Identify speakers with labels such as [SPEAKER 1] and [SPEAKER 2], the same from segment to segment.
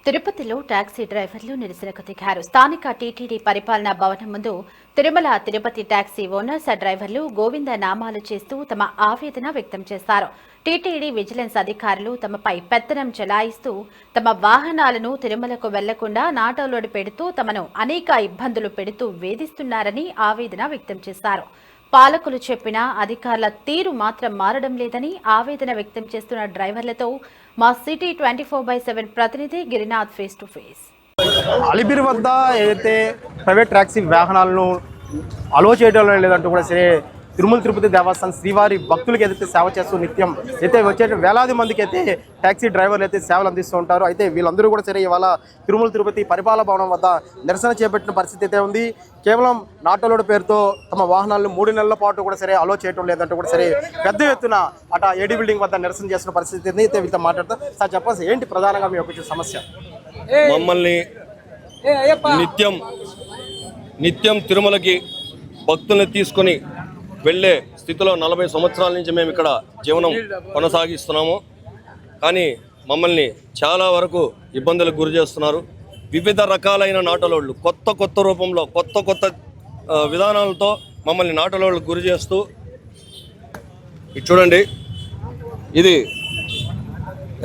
[SPEAKER 1] తిరుపతిలో టాక్సీ డ్రైవర్లు నిరసనకు దిగారు. స్థానిక టీటీడీ పరిపాలనా భవనం ముందు తిరుమల తిరుపతి టాక్సీ ఓనర్స్ డ్రైవర్లు గోవింద నామాలు చేస్తూ తమ ఆవేదన వ్యక్తం చేశారు. టీటీడీ విజిలెన్స్ అధికారులు తమపై పెత్తనం చెలాయిస్తూ తమ వాహనాలను తిరుమలకు వెళ్లకుండా నాటలోడి పెడుతూ తమను అనేక ఇబ్బందులు పెడుతూ వేధిస్తున్నారని ఆవేదన వ్యక్తం చేశారు. పాలకులు చెప్పిన అధికారుల తీరు మాత్రం మారడం లేదని ఆవేదన వ్యక్తం చేస్తున్న డ్రైవర్లతో మా సిటీ 24/7 ప్రతినిధి Girinath face to face.
[SPEAKER 2] Alipiri వద్ద ఏదైతే ప్రైవేట్ టాక్సీ వాహనాలను అలో చేయడం లేదంటూ కూడా సరే తిరుమల తిరుపతి దేవస్థానం శ్రీవారి భక్తులకు ఏదైతే సేవ చేస్తూ నిత్యం అయితే వచ్చే వేలాది మందికి అయితే టాక్సీ డ్రైవర్లు అయితే సేవలు అందిస్తూ ఉంటారు. అయితే వీళ్ళందరూ కూడా సరే ఇవాళ తిరుమల తిరుపతి పరిపాలన భవనం వద్ద నిరసన చేపట్టిన పరిస్థితి అయితే ఉంది. కేవలం నాటోలోడ్ పేరుతో తమ వాహనాలను 3 నెలల పాటు కూడా సరే అలో చేయడం లేదంటూ కూడా సరే పెద్ద ఎత్తున అట ఏడీ బిల్డింగ్ వద్ద నిరసన చేస్తున్న పరిస్థితి ఉంది. అయితే వీళ్ళతో మాట్లాడుతూ సార్ చెప్పాల్సి ఏంటి ప్రధానంగా మీ యొక్క సమస్య?
[SPEAKER 3] మమ్మల్ని నిత్యం తిరుమలకి భక్తుల్ని తీసుకొని వెళ్ళే స్థితిలో 40 సంవత్సరాల నుంచి మేము ఇక్కడ జీవనం కొనసాగిస్తున్నాము. కానీ మమ్మల్ని చాలా వరకు ఇబ్బందులకు గురి చేస్తున్నారు. వివిధ రకాలైన నాటలోళ్ళు కొత్త రూపంలో కొత్త విధానాలతో మమ్మల్ని నాటలోళ్ళకు గురి చేస్తూ ఇది చూడండి, ఇది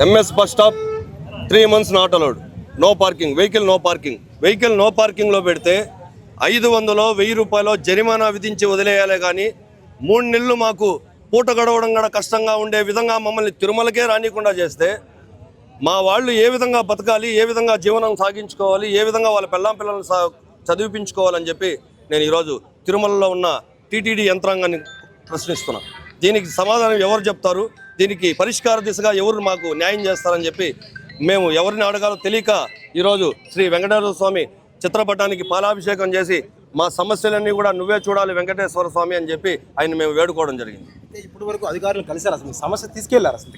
[SPEAKER 3] MS bus stop 3 months not allowed no parking, vehicle no పార్కింగ్లో పెడితే 500 1000 రూపాయలు జరిమానా విధించి వదిలేయాలే కానీ 3 నెలలు మాకు పూట గడవడం కూడా కష్టంగా ఉండే విధంగా మమ్మల్ని తిరుమలకే రానికుండా చేస్తే మా వాళ్ళు ఏ విధంగా బతకాలి, ఏ విధంగా జీవనం సాగించుకోవాలి, ఏ విధంగా వాళ్ళ పిల్లల్ని చదివించుకోవాలని చెప్పి నేను ఈరోజు తిరుమలలో ఉన్న టీటీడీ యంత్రాంగాన్ని ప్రశ్నిస్తున్నా. దీనికి సమాధానం ఎవరు చెప్తారు? దీనికి పరిష్కార దిశగా ఎవరు మాకు న్యాయం చేస్తారని చెప్పి మేము ఎవరిని అడగాలో తెలియక ఈరోజు శ్రీ వెంకటేశ్వర స్వామి చిత్రపటానికి పాలాభిషేకం చేసి మా సమస్యలన్నీ కూడా నువ్వే చూడాలి వెంకటేశ్వర స్వామి అని చెప్పి ఆయన మేము వేడుకోవడం జరిగింది.
[SPEAKER 2] ఇప్పటి వరకు అధికారులు కలిసారు, అసలు సమస్య తీసుకెళ్లారు? అసలు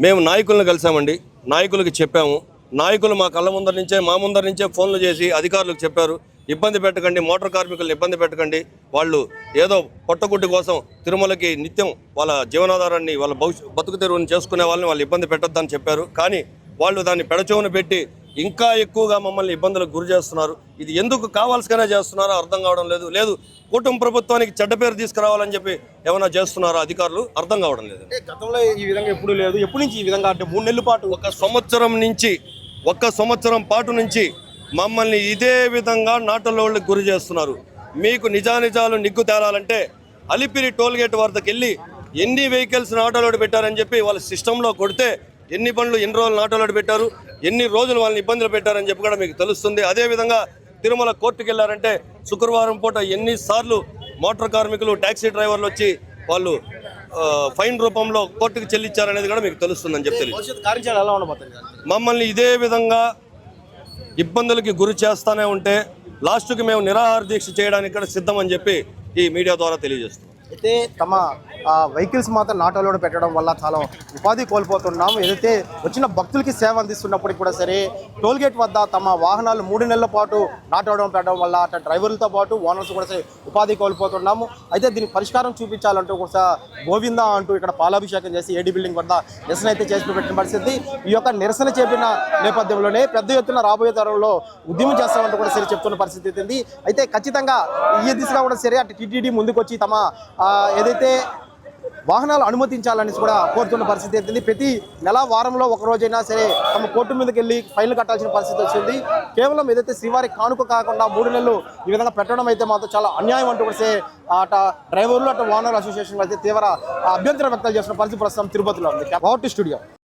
[SPEAKER 3] మేము నాయకులను కలిసామండి, నాయకులకి చెప్పాము. నాయకులు మా కళ్ళ ముందర నుంచే ఫోన్లు చేసి అధికారులకు చెప్పారు, ఇబ్బంది పెట్టకండి, మోటార్ కార్మికులను ఇబ్బంది పెట్టకండి, వాళ్ళు ఏదో పొట్టగుడ్డి కోసం తిరుమలకి నిత్యం వాళ్ళ జీవనాధారాన్ని వాళ్ళ బతుకు తెరువుని చేసుకునే వాళ్ళని వాళ్ళు ఇబ్బంది పెట్టొద్దని చెప్పారు. కానీ వాళ్ళు దాన్ని పెడచోవును పెట్టి ఇంకా ఎక్కువగా మమ్మల్ని ఇబ్బందులకు గురి చేస్తున్నారు. ఇది ఎందుకు కావాల్సిగానే చేస్తున్నారో అర్థం కావడం లేదు. కుటుంబ ప్రభుత్వానికి చెడ్డ పేరు తీసుకురావాలని చెప్పి ఏమైనా చేస్తున్నారో అధికారులు అర్థం కావడం లేదు.
[SPEAKER 2] గతంలో ఈ విధంగా ఎప్పుడు లేదు, ఎప్పటి నుంచి ఈ విధంగా అంటే 3 నెలల పాటు
[SPEAKER 3] ఒక సంవత్సరం పాటు నుంచి మమ్మల్ని ఇదే విధంగా నాటలోళ్ళకి గురి చేస్తున్నారు. మీకు నిజాలు నిగ్గు తేలాలంటే అలిపిరి టోల్గేట్ వద్దకు వెళ్ళి ఎన్ని వెహికల్స్ నాటలోడ్ పెట్టారని చెప్పి వాళ్ళ సిస్టంలో కొడితే ఎన్ని బండ్లు ఎన్ని రోజులు నాటలోడ్ పెట్టారు, ఎన్ని రోజులు వాళ్ళని ఇబ్బందులు పెట్టారని చెప్పి కూడా మీకు తెలుస్తుంది. అదేవిధంగా తిరుమల కోర్టుకు వెళ్ళారంటే శుక్రవారం పూట ఎన్నిసార్లు మోటార్ కార్మికులు టాక్సీ డ్రైవర్లు వచ్చి వాళ్ళు ఫైన్ రూపంలో కోర్టుకు చెల్లించారనేది కూడా మీకు తెలుస్తుందని చెప్పి మమ్మల్ని ఇదే విధంగా ఇబ్బందులకి గురి చేస్తూనే ఉంటే లాస్ట్కి మేము నిరాహార దీక్ష చేయడానికి కూడా సిద్ధం అని చెప్పి ఈ మీడియా ద్వారా తెలియజేస్తున్నాం.
[SPEAKER 2] అయితే తమ వెహికల్స్ మాత్రం నాటోలోడ్ పెట్టడం వల్ల చాలా ఉపాధి కోల్పోతున్నాము. ఏదైతే వచ్చిన భక్తులకి సేవ అందిస్తున్నప్పటికీ కూడా సరే టోల్గేట్ వద్ద తమ వాహనాలు 3 నెలల పాటు నాటోవడం పెట్టడం వల్ల అటు డ్రైవర్లతో పాటు ఓనర్స్ కూడా సరే ఉపాధి కోల్పోతున్నాము. అయితే దీనికి పరిష్కారం చూపించాలంటూ కూడా గోవింద అంటూ ఇక్కడ పాలాభిషేకం చేసి ఏడీ బిల్డింగ్ వద్ద నిరసన అయితే చేసి పెట్టిన పరిస్థితి. ఈ యొక్క నిరసన చేపిన నేపథ్యంలోనే పెద్ద ఎత్తున రాబోయే తరంలో ఉద్యమం చేస్తామంటూ కూడా సరే చెప్తున్న పరిస్థితి ఉంది. అయితే ఖచ్చితంగా ఈ దిశగా కూడా సరే అటు టీటీడీ ముందుకు వచ్చి తమ ఏదైతే వాహనాలు అనుమతించాలని కూడా కోరుతున్న పరిస్థితి అవుతుంది. ప్రతి నెల వారంలో ఒక రోజైనా సరే తమ కోర్టు మీదకి వెళ్ళి ఫైన్లు కట్టాల్సిన పరిస్థితి వచ్చింది. కేవలం ఏదైతే శ్రీవారి కానుక కాకుండా 3 నెలలు ఈ విధంగా పెట్టడం అయితే మాత్రం చాలా అన్యాయం అంటూ కూడా అట డ్రైవర్లు అటు ఓనర్ అసోసియేషన్ అయితే తీవ్ర అభ్యంతరం వ్యక్తం చేస్తున్న పరిస్థితి ప్రస్తుతం తిరుపతిలో ఉంది. Power to studio.